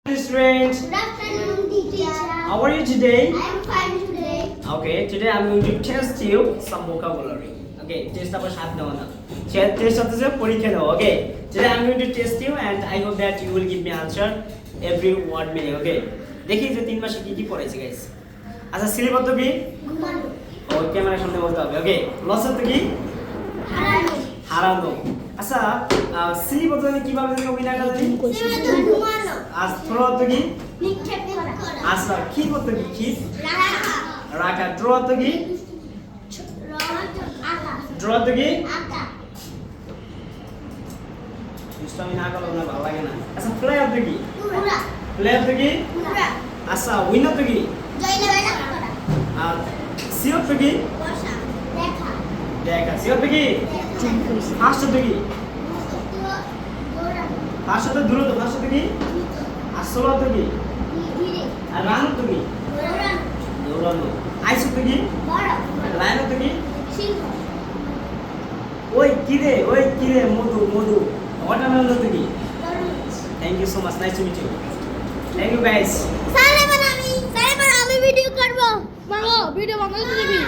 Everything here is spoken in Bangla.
Students, Good afternoon, teacher. how are you today? I am fine today. Okay, today I'm going to test you some vocabulary. Okay, test our shot now. Test of the Purikano. Okay, today I'm going to test you and I hope that you will give me answer every word meaning. Okay, देखिए जो 3 मासे की पढ़ाई है guys. अच्छा सिलेबस तो की? Gumano. और कैमरा सामने बोलते हैं. Okay, लॉस तो की? Harano. হারানো আচ্ছা সিলেবাস জানি কিভাবে জানি অভিনয় করা জানি Gumano. আজ থ্রো তো কি নিক্ষেপ করা। আচ্ছা কি করতে কি কি রাখা। রাখা ড্র তো কি আকা। ড্র তো কি আকা। সিস্টেম না করলে না ভালো লাগে না আচ্ছা প্লে অফ তো কি পুরা। প্লে অফ তো কি পুরা। আচ্ছা উইনার তো কি জয়লাভ করা। আর সিও তো কি বসা। দেখা। দেখা সিও তো কি ফার্স্ট তো কি দৌড়ানো। ফার্স্ট তো দূর তো ফার্স্ট তো কি আসল তো কি ধীরে। আর রান তো কি দৌড়ানো। দৌড়ানো আইস তো কি বড়। লাইন তো কি সিংহ। ওই কিরে মধু ওয়াটারমেলন তো কি তরমুজ। Thank you so much nice to meet you thank you guys sir এবার আমি ভিডিও করব। মাগো ভিডিও বন্ধ করে দিবি।